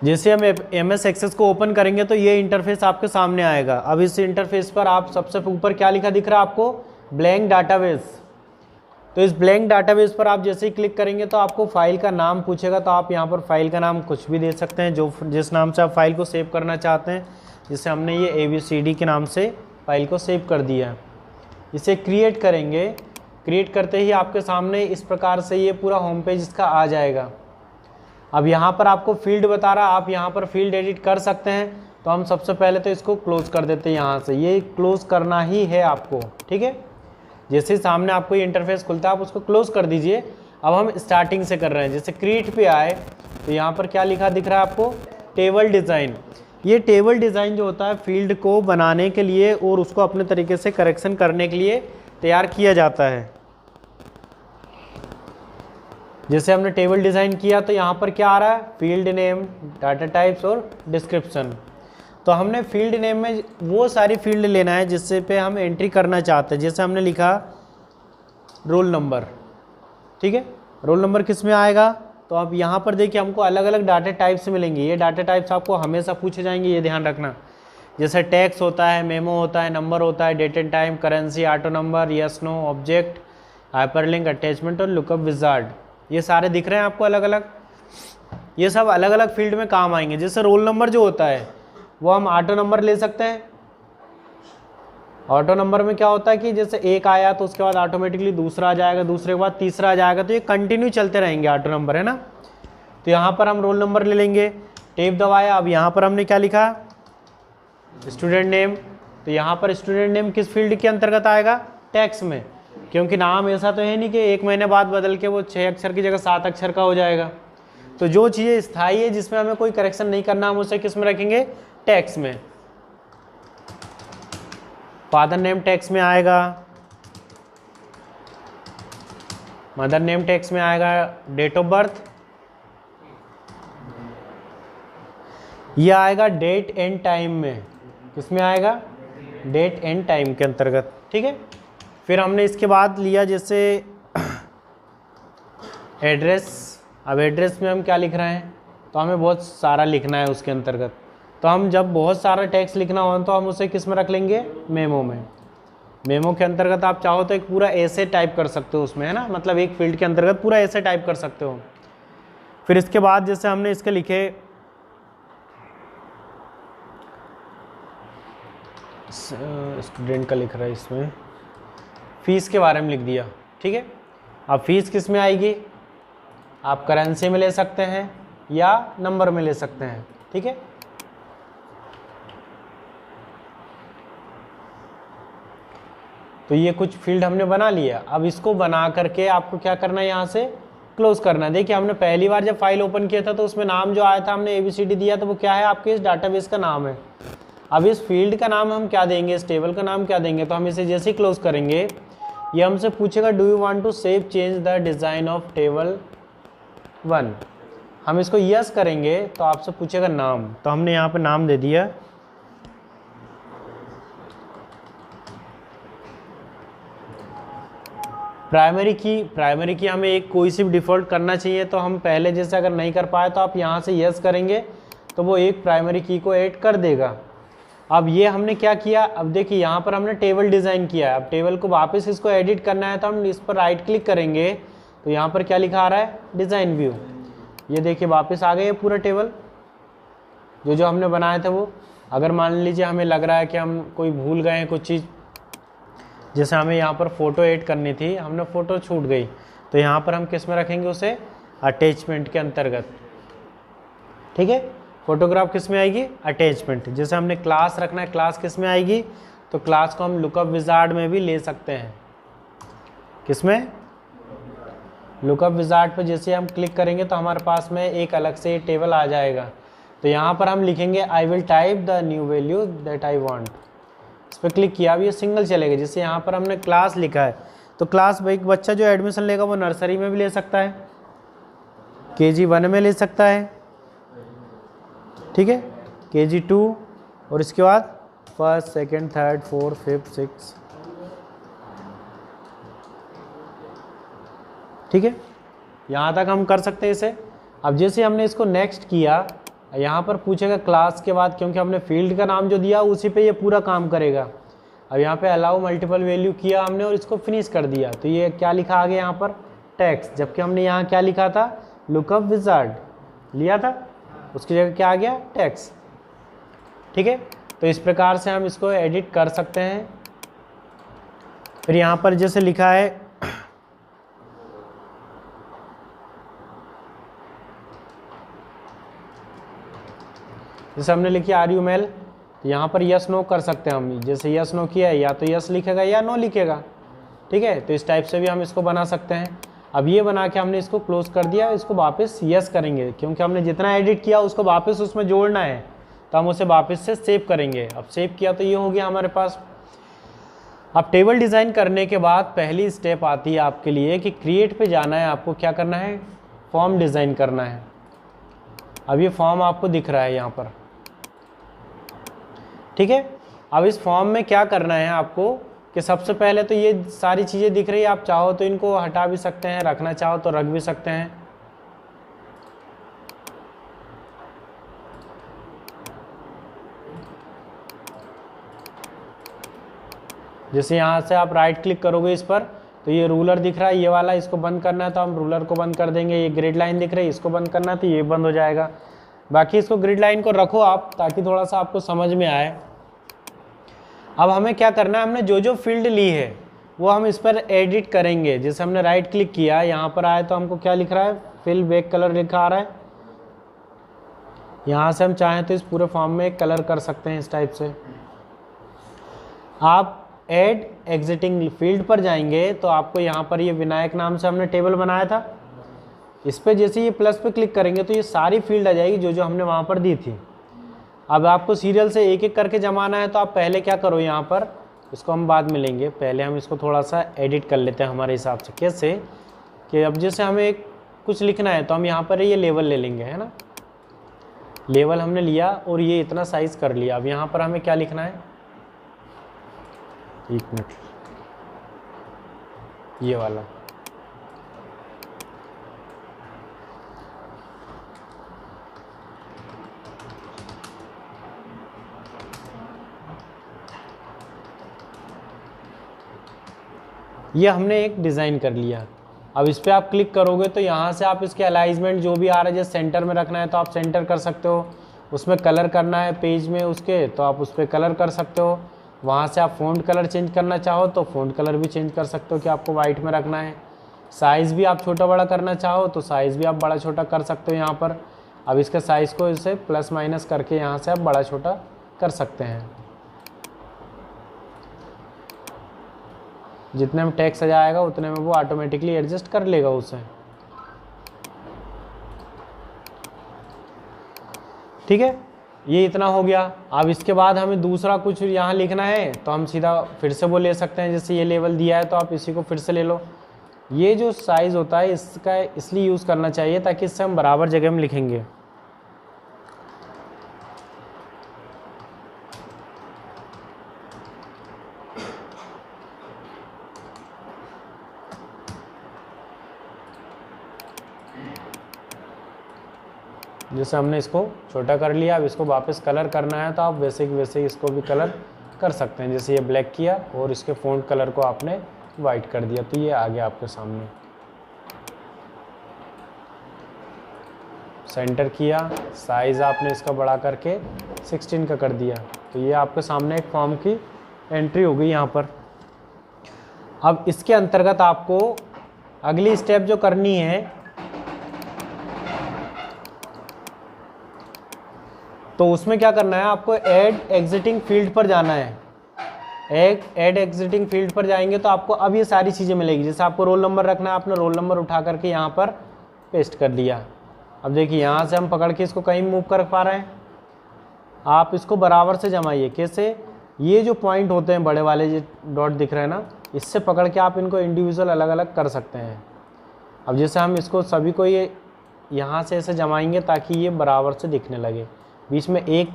जैसे हम MS access को ओपन करेंगे तो ये इंटरफेस आपके सामने आएगा। अब इस इंटरफेस पर आप सबसे ऊपर क्या लिखा दिख रहा है आपको, ब्लैंक डाटाबेस। तो इस ब्लैंक डाटाबेस पर आप जैसे ही क्लिक करेंगे तो आपको फाइल का नाम पूछेगा, तो आप यहाँ पर फाइल का नाम कुछ भी दे सकते हैं, जो जिस नाम से आप फाइल को सेव करना चाहते हैं। जैसे हमने ये ABCD के नाम से फाइल को सेव कर दिया। इसे क्रिएट करेंगे, क्रिएट करते ही आपके सामने इस प्रकार से ये पूरा होम पेज इसका आ जाएगा। अब यहाँ पर आपको फील्ड बता रहा है, आप यहाँ पर फील्ड एडिट कर सकते हैं। तो हम सबसे पहले तो इसको क्लोज कर देते हैं यहाँ से, ये क्लोज करना ही है आपको, ठीक है। जैसे सामने आपको ये इंटरफेस खुलता है आप उसको क्लोज कर दीजिए। अब हम स्टार्टिंग से कर रहे हैं, जैसे क्रिएट पे आए तो यहाँ पर क्या लिखा दिख रहा है आपको, टेबल डिज़ाइन। ये टेबल डिज़ाइन जो होता है फील्ड को बनाने के लिए और उसको अपने तरीके से करेक्शन करने के लिए तैयार किया जाता है। जैसे हमने टेबल डिज़ाइन किया तो यहाँ पर क्या आ रहा है, फील्ड नेम, डाटा टाइप्स और डिस्क्रिप्शन। तो हमने फील्ड नेम में वो सारी फील्ड लेना है जिससे पे हम एंट्री करना चाहते हैं। जैसे हमने लिखा रोल नंबर, ठीक है, रोल नंबर किस में आएगा। तो अब यहाँ पर देखिए हमको अलग अलग डाटा टाइप्स मिलेंगे। ये डाटा टाइप्स आपको हमेशा पूछे जाएंगे, ये ध्यान रखना। जैसे टेक्स्ट होता है, मेमो होता है, नंबर होता है, date and time, currency, auto number, yes no, object, hyperlink, attachment और लुकअप विजार्ड। ये सारे दिख रहे हैं आपको अलग अलग। ये सब अलग अलग फील्ड में काम आएंगे। जैसे रोल नंबर जो होता है वो हम ऑटो नंबर ले सकते हैं। ऑटो नंबर में क्या होता है कि जैसे एक आया तो उसके बाद ऑटोमेटिकली दूसरा आ जाएगा, दूसरे के बाद तीसरा आ जाएगा, तो ये कंटिन्यू चलते रहेंगे ऑटो नंबर, है ना। तो यहाँ पर हम रोल नंबर ले लेंगे, टेप दबाया। अब यहाँ पर हमने क्या लिखा, स्टूडेंट नेम। तो यहाँ पर स्टूडेंट नेम किस फील्ड के अंतर्गत आएगा, टैक्स में, क्योंकि नाम ऐसा तो है नहीं कि 1 महीने बाद बदल के वो 6 अक्षर की जगह 7 अक्षर का हो जाएगा। तो जो चीज़ें स्थायी है जिसमें हमें कोई करेक्शन नहीं करना, हम उसे किस में रखेंगे, टैक्स में। फादर नेम टैक्स में आएगा, मदर नेम टैक्स में आएगा, डेट ऑफ बर्थ ये आएगा डेट एंड टाइम में, किसमें आएगा, डेट एंड टाइम के अंतर्गत, ठीक है। फिर हमने इसके बाद लिया जैसे एड्रेस। अब एड्रेस में हम क्या लिख रहे हैं, तो हमें बहुत सारा लिखना है उसके अंतर्गत। तो हम जब बहुत सारा टेक्स्ट लिखना हो तो हम उसे किस में रख लेंगे, मेमो में। मेमो के अंतर्गत आप चाहो तो एक पूरा ऐसे टाइप कर सकते हो उसमें, है ना, मतलब एक फील्ड के अंतर्गत पूरा ऐसे टाइप कर सकते हो। फिर इसके बाद जैसे हमने इसके लिखे स्टूडेंट का लिख रहा है, इसमें फीस के बारे में लिख दिया, ठीक है। अब फीस किस में आएगी, आप करेंसी में ले सकते हैं या नंबर में ले सकते हैं, ठीक है। तो ये कुछ फील्ड हमने बना लिया। अब इसको बना करके आपको क्या करना है, यहाँ से क्लोज करना है। देखिए हमने पहली बार जब फाइल ओपन किया था तो उसमें नाम जो आया था हमने ABCD दिया, तो वो क्या है, आपके इस डाटाबेस का नाम है। अब इस फील्ड का नाम हम क्या देंगे, इस टेबल का नाम क्या देंगे। तो हम इसे जैसे ही क्लोज करेंगे ये हमसे पूछेगा do you want to save change the design of table 1। हम इसको यस करेंगे तो आपसे पूछेगा नाम, तो हमने यहाँ पर नाम दे दिया प्राइमरी की हमें एक कोई सी भी डिफ़ॉल्ट करना चाहिए। तो हम पहले जैसे अगर नहीं कर पाए तो आप यहाँ से यस करेंगे तो वो एक प्राइमरी की को ऐड कर देगा। अब ये हमने क्या किया, अब देखिए यहाँ पर हमने टेबल डिज़ाइन किया है। अब टेबल को वापस इसको एडिट करना है तो हम इस पर राइट क्लिक करेंगे तो यहाँ पर क्या लिखा आ रहा है, डिज़ाइन व्यू। ये देखिए वापस आ गए पूरा टेबल जो हमने बनाया था वो। अगर मान लीजिए हमें लग रहा है कि हम कोई भूल गए हैं कुछ चीज़, जैसे हमें यहाँ पर फ़ोटो ऐड करनी थी, हमने फ़ोटो छूट गई, तो यहाँ पर हम किस में रखेंगे उसे, अटैचमेंट के अंतर्गत, ठीक है। फोटोग्राफ किस में आएगी, अटैचमेंट। जैसे हमने क्लास रखना है, क्लास किस में आएगी, तो क्लास को हम लुकअप विजार्ड में भी ले सकते हैं। किस में, लुकअप विजार्ड पर जैसे हम क्लिक करेंगे तो हमारे पास में एक अलग से टेबल आ जाएगा। तो यहाँ पर हम लिखेंगे I will type the new value that I want. इस पर क्लिक किया, अब ये सिंगल चलेगा। जैसे यहाँ पर हमने क्लास लिखा है तो क्लास एक बच्चा जो एडमिशन लेगा वो नर्सरी में भी ले सकता है, KG1 में ले सकता है, ठीक है, KG2 और इसके बाद 1st, 2nd, 3rd, 4th, 5th, 6th, ठीक है। यहाँ तक हम कर सकते हैं इसे। अब जैसे हमने इसको नेक्स्ट किया यहाँ पर पूछेगा क्लास के बाद, क्योंकि हमने फील्ड का नाम जो दिया उसी पे ये पूरा काम करेगा। अब यहाँ पे अलाउ मल्टीपल वैल्यू किया हमने और इसको फिनिश कर दिया, तो ये क्या लिखा आगे यहाँ पर टेक्स्ट, जबकि हमने यहाँ क्या लिखा था लुकअप विजार्ड लिया था, उसकी जगह क्या आ गया टेक्स्ट। ठीक है, तो इस प्रकार से हम इसको एडिट कर सकते हैं। फिर यहाँ पर जैसे लिखा है जैसे हमने लिखी आर यू मेल, तो यहाँ पर यस नो कर सकते हैं हम, जैसे यस नो किया है या तो यस लिखेगा या नो लिखेगा। ठीक है, तो इस टाइप से भी हम इसको बना सकते हैं। अब ये बना के हमने इसको क्लोज कर दिया, इसको वापस यस करेंगे क्योंकि हमने जितना एडिट किया उसको वापस उसमें जोड़ना है, तो हम उसे वापस से सेव करेंगे। अब सेव किया तो ये हो गया हमारे पास। अब टेबल डिज़ाइन करने के बाद पहली स्टेप आती है आपके लिए कि क्रिएट पे जाना है, आपको क्या करना है फॉर्म डिज़ाइन करना है। अब ये फॉर्म आपको दिख रहा है यहाँ पर। ठीक है, अब इस फॉर्म में क्या करना है आपको कि सबसे पहले तो ये सारी चीज़ें दिख रही है, आप चाहो तो इनको हटा भी सकते हैं, रखना चाहो तो रख भी सकते हैं। जैसे यहाँ से आप राइट क्लिक करोगे इस पर तो ये रूलर दिख रहा है ये वाला, इसको बंद करना है तो हम रूलर को बंद कर देंगे। ये ग्रिड लाइन दिख रही है, इसको बंद करना है तो ये बंद हो जाएगा। बाकी इसको ग्रिड लाइन को रखो आप, ताकि थोड़ा सा आपको समझ में आए। अब हमें क्या करना है, हमने जो जो फील्ड ली है वो हम इस पर एडिट करेंगे। जैसे हमने राइट क्लिक किया, यहाँ पर आए तो हमको क्या लिख रहा है फिल बैक कलर लिखा आ रहा है। यहाँ से हम चाहें तो इस पूरे फॉर्म में एक कलर कर सकते हैं इस टाइप से। आप ऐड एग्जिटिंग फील्ड पर जाएंगे तो आपको यहाँ पर ये विनायक नाम से हमने टेबल बनाया था, इस पर जैसे ये प्लस पे क्लिक करेंगे तो ये सारी फील्ड आ जाएगी जो जो हमने वहाँ पर दी थी। अब आपको सीरियल से एक एक करके जमाना है तो आप पहले क्या करो, यहाँ पर इसको हम बाद में लेंगे, पहले हम इसको थोड़ा सा एडिट कर लेते हैं हमारे हिसाब से। कैसे कि अब जैसे हमें कुछ लिखना है तो हम यहाँ पर ये लेवल ले लेंगे, है ना। लेवल हमने लिया और ये इतना साइज़ कर लिया। अब यहाँ पर हमें क्या लिखना है, एक मिनट, ये वाला ये हमने एक डिज़ाइन कर लिया। अब इस पर आप क्लिक करोगे तो यहाँ से आप इसके अलाइजमेंट जो भी आ रहा है, जैसे सेंटर में रखना है तो आप सेंटर कर सकते हो, उसमें कलर करना है पेज में उसके तो आप उस पर कलर कर सकते हो। वहाँ से आप फ़ॉन्ट कलर चेंज करना चाहो तो फ़ॉन्ट कलर भी चेंज कर सकते हो कि आपको वाइट में रखना है। साइज़ भी आप छोटा बड़ा करना चाहो तो साइज़ भी आप बड़ा छोटा कर सकते हो यहाँ पर। अब इसके साइज़ को इसे प्लस माइनस करके यहाँ से आप बड़ा छोटा कर सकते हैं। जितने में टेक्स्ट आ जाएगा उतने में वो ऑटोमेटिकली एडजस्ट कर लेगा उसे। ठीक है, ये इतना हो गया। अब इसके बाद हमें दूसरा कुछ यहाँ लिखना है तो हम सीधा फिर से वो ले सकते हैं। जैसे ये लेवल दिया है तो आप इसी को फिर से ले लो। ये जो साइज़ होता है इसका इसलिए यूज़ करना चाहिए ताकि इससे हम बराबर जगह में लिखेंगे। जैसे हमने इसको छोटा कर लिया, अब इसको वापस कलर करना है तो आप वैसे कि वैसे इसको भी कलर कर सकते हैं। जैसे ये ब्लैक किया और इसके फ़ॉन्ट कलर को आपने वाइट कर दिया तो ये आ गया आपके सामने। सेंटर किया, साइज़ आपने इसका बड़ा करके 16 का कर दिया तो ये आपके सामने एक फॉर्म की एंट्री हो गई यहाँ पर। अब इसके अंतर्गत आपको अगली स्टेप जो करनी है तो उसमें क्या करना है, आपको ऐड एग्जिटिंग फील्ड पर जाना है। ऐड एग्जिटिंग फील्ड पर जाएंगे तो आपको अब ये सारी चीज़ें मिलेगी। जैसे आपको रोल नंबर रखना है, आपने रोल नंबर उठा करके यहाँ पर पेस्ट कर दिया। अब देखिए यहाँ से हम पकड़ के इसको कहीं मूव कर पा रहे हैं। आप इसको बराबर से जमाइए। कैसे, ये जो पॉइंट होते हैं बड़े वाले जो डॉट दिख रहे हैं ना, इससे पकड़ के आप इनको इंडिविजुअल अलग अलग कर सकते हैं। अब जैसे हम इसको सभी को ये यहाँ से ऐसे जमाएंगे ताकि ये बराबर से दिखने लगे। बीच में एक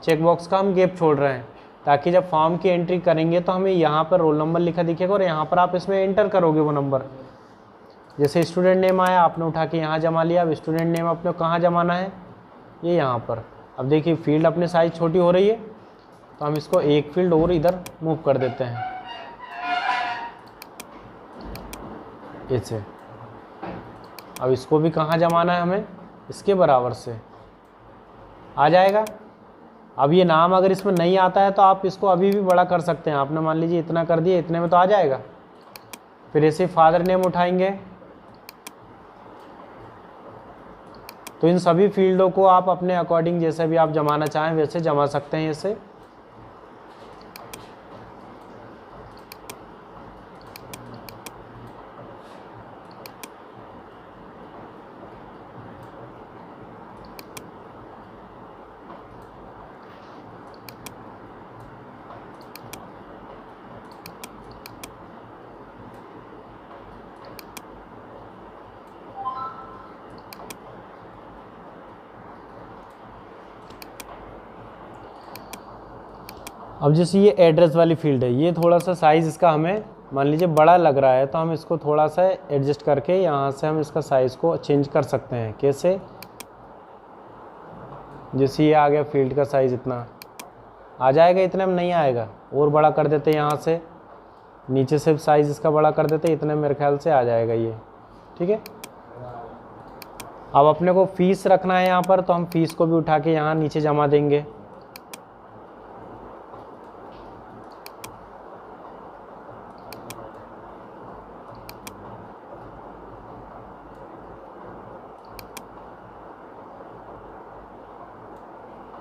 चेक बॉक्स का हम गैप छोड़ रहे हैं ताकि जब फॉर्म की एंट्री करेंगे तो हमें यहाँ पर रोल नंबर लिखा दिखेगा और यहाँ पर आप इसमें एंटर करोगे वो नंबर। जैसे स्टूडेंट नेम आया, आपने उठा के यहाँ जमा लिया। अब स्टूडेंट नेम अपने कहाँ जमाना है, ये यहाँ पर। अब देखिए फील्ड अपने साइज छोटी हो रही है, तो हम इसको एक फील्ड और इधर मूव कर देते हैं ऐसे। अब इसको भी कहाँ जमाना है हमें, इसके बराबर से आ जाएगा। अब ये नाम अगर इसमें नहीं आता है तो आप इसको अभी भी बड़ा कर सकते हैं। आपने मान लीजिए इतना कर दिया, इतने में तो आ जाएगा। फिर ऐसे फादर नेम उठाएंगे, तो इन सभी फील्डों को आप अपने अकॉर्डिंग जैसे भी आप जमाना चाहें वैसे जमा सकते हैं ऐसे। अब जैसे ये एड्रेस वाली फील्ड है, ये थोड़ा सा साइज़ इसका हमें मान लीजिए बड़ा लग रहा है, तो हम इसको थोड़ा सा एडजस्ट करके यहाँ से हम इसका साइज़ को चेंज कर सकते हैं। कैसे, जैसे ये आ गया फील्ड का साइज़ इतना आ जाएगा, इतने में नहीं आएगा, और बड़ा कर देते यहाँ से, नीचे से साइज़ इसका बड़ा कर देते, इतने मेरे ख्याल से आ जाएगा ये। ठीक है। अब अपने को फीस रखना है यहाँ पर, तो हम फीस को भी उठा के यहाँ नीचे जमा देंगे।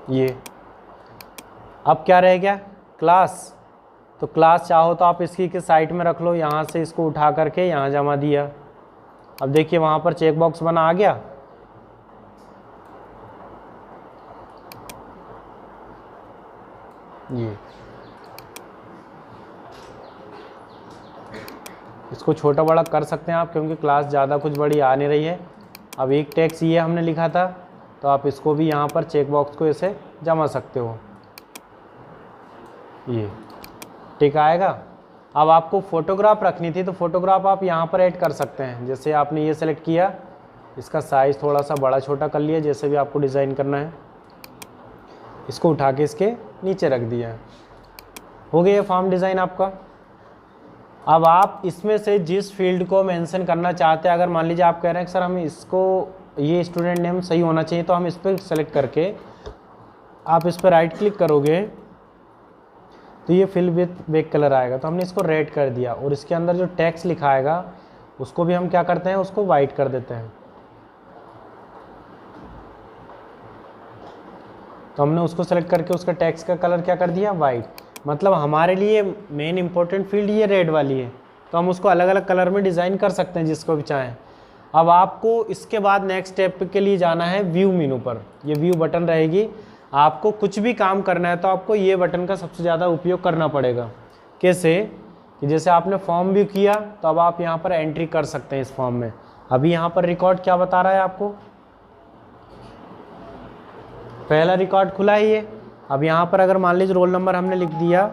ये अब क्या रह गया, क्लास। तो क्लास चाहो तो आप इसकी के साइड में रख लो, यहाँ से इसको उठा करके यहाँ जमा दिया। अब देखिए वहाँ पर चेक बॉक्स बना आ गया। ये इसको छोटा बड़ा कर सकते हैं आप, क्योंकि क्लास ज़्यादा कुछ बड़ी आ नहीं रही है। अब एक टेक्स्ट ये हमने लिखा था, तो आप इसको भी यहाँ पर चेक बॉक्स को ऐसे जमा सकते हो। ये टिक आएगा। अब आपको फ़ोटोग्राफ रखनी थी, तो फ़ोटोग्राफ आप यहाँ पर ऐड कर सकते हैं। जैसे आपने ये सेलेक्ट किया, इसका साइज़ थोड़ा सा बड़ा छोटा कर लिया, जैसे भी आपको डिज़ाइन करना है। इसको उठा के इसके नीचे रख दिया, हो गया फॉर्म डिज़ाइन आपका। अब आप इसमें से जिस फील्ड को मेंशन करना चाहते हैं, अगर मान लीजिए आप कह रहे हैं कि सर हम इसको, ये स्टूडेंट नेम सही होना चाहिए, तो हम इस पर सेलेक्ट करके आप इस पर राइट क्लिक करोगे तो ये फिल विथ बैक कलर आएगा। तो हमने इसको रेड कर दिया, और इसके अंदर जो टेक्स्ट लिखा आएगा उसको भी हम क्या करते हैं, उसको वाइट कर देते हैं। तो हमने उसको सेलेक्ट करके उसका टेक्स्ट का कलर क्या कर दिया, वाइट। मतलब हमारे लिए मेन इंपॉर्टेंट फील्ड ये रेड वाली है, तो हम उसको अलग अलग कलर में डिज़ाइन कर सकते हैं जिसको भी चाहें। अब आपको इसके बाद नेक्स्ट स्टेप के लिए जाना है व्यू मेनू पर। ये व्यू बटन रहेगी। आपको कुछ भी काम करना है तो आपको ये बटन का सबसे ज़्यादा उपयोग करना पड़ेगा। कैसे कि जैसे आपने फॉर्म भी किया, तो अब आप यहाँ पर एंट्री कर सकते हैं इस फॉर्म में। अभी यहाँ पर रिकॉर्ड क्या बता रहा है आपको, पहला रिकॉर्ड खुला है ये। अब यहाँ पर अगर मान लीजिए रोल नंबर हमने लिख दिया,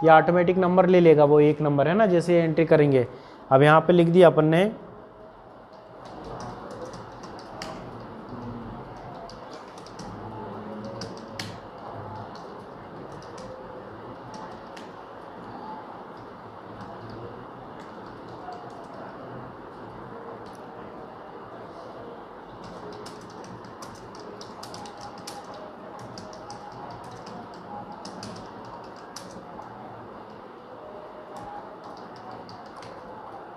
ये ऑटोमेटिक नंबर ले लेगा, वो 1 नंबर है ना, जैसे एंट्री करेंगे। अब यहाँ पे लिख दिया अपन ने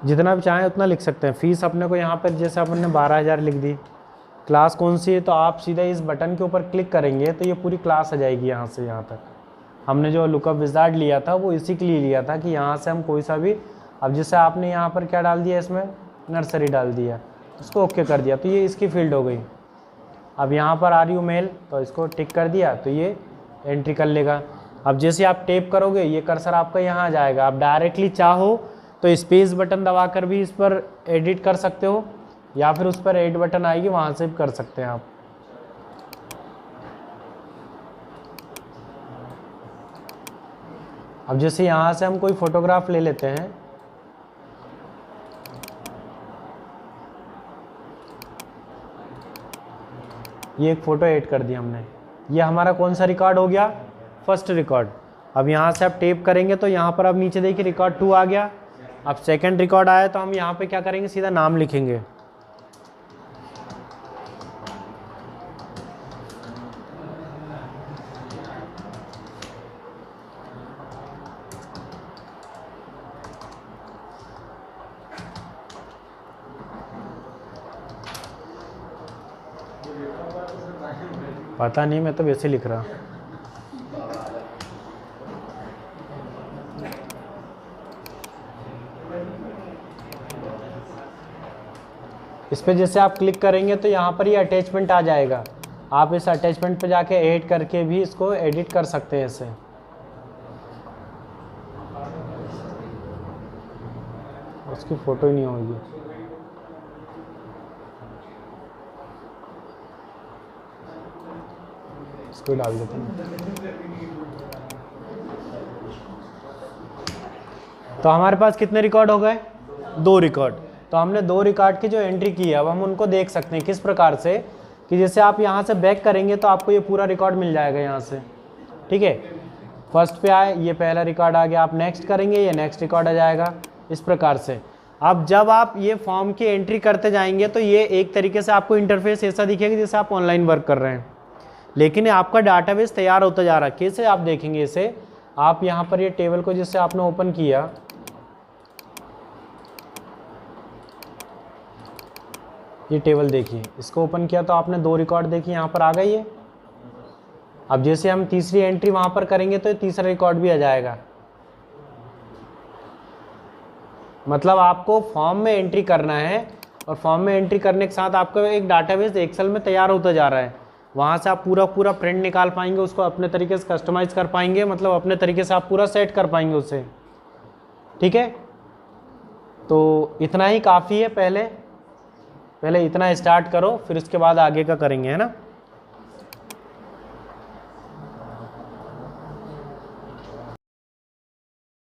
जितना भी चाहें उतना लिख सकते हैं। फ़ीस अपने को यहाँ पर जैसे अपन ने 12,000 लिख दी। क्लास कौन सी है, तो आप सीधा इस बटन के ऊपर क्लिक करेंगे तो ये पूरी क्लास आ जाएगी यहाँ से यहाँ तक। हमने जो लुकअप विज़ार्ड लिया था वो इसी के लिए लिया था कि यहाँ से हम कोई सा भी, अब जैसे आपने यहाँ पर क्या डाल दिया, इसमें नर्सरी डाल दिया, उसको ओके कर दिया, तो ये इसकी फील्ड हो गई। अब यहाँ पर आर यू मेल, तो इसको टिक कर दिया तो ये एंट्री कर लेगा। अब जैसे आप टेप करोगे ये कर्सर आपका यहाँ आ जाएगा। आप डायरेक्टली चाहो तो स्पेस बटन दबाकर भी इस पर एडिट कर सकते हो, या फिर उस पर एड बटन आएगी वहाँ से भी कर सकते हैं आप। अब जैसे यहाँ से हम कोई फोटोग्राफ ले लेते हैं, ये एक फ़ोटो ऐड कर दी हमने। ये हमारा कौन सा रिकॉर्ड हो गया? First record. अब यहाँ से आप टेप करेंगे तो यहाँ पर आप नीचे देखिए रिकॉर्ड 2 आ गया। अब सेकंड रिकॉर्ड आया तो हम यहाँ पे क्या करेंगे, सीधा नाम लिखेंगे। पता नहीं, मैं तो वैसे लिख रहा। इस पे जैसे आप क्लिक करेंगे तो यहाँ पर ये अटैचमेंट आ जाएगा। आप इस अटैचमेंट पे जाके ऐड करके भी इसको एडिट कर सकते हैं ऐसे। उसकी फ़ोटो ही नहीं होगी। इसको डाल देते हैं। तो हमारे पास कितने रिकॉर्ड हो गए? 2 रिकॉर्ड। तो हमने 2 रिकॉर्ड की जो एंट्री की है अब हम उनको देख सकते हैं किस प्रकार से, कि जैसे आप यहाँ से बैक करेंगे तो आपको ये पूरा रिकॉर्ड मिल जाएगा यहाँ से। ठीक है, फर्स्ट पे आए, ये पहला रिकॉर्ड आ गया, आप नेक्स्ट करेंगे, ये नेक्स्ट रिकॉर्ड आ जाएगा, इस प्रकार से। अब जब आप ये फॉर्म की एंट्री करते जाएंगे तो ये एक तरीके से आपको इंटरफेस ऐसा दिखेगा जैसे आप ऑनलाइन वर्क कर रहे हैं, लेकिन आपका डाटाबेस तैयार होता जा रहा है। कैसे आप देखेंगे इसे? आप यहाँ पर ये टेबल को जिससे आपने ओपन किया, ये टेबल देखिए, इसको ओपन किया तो आपने 2 रिकॉर्ड देखिए यहाँ पर आ गई है। अब जैसे हम तीसरी एंट्री वहाँ पर करेंगे तो तीसरा रिकॉर्ड भी आ जाएगा। मतलब आपको फॉर्म में एंट्री करना है और फॉर्म में एंट्री करने के साथ आपका एक डाटाबेस एक्सेल में तैयार होता जा रहा है। वहाँ से आप पूरा प्रिंट निकाल पाएंगे, उसको अपने तरीके से कस्टमाइज कर पाएंगे, मतलब अपने तरीके से आप पूरा सेट कर पाएंगे उसे। ठीक है, तो इतना ही काफ़ी है। पहले इतना स्टार्ट करो, फिर उसके बाद आगे का करेंगे, है ना।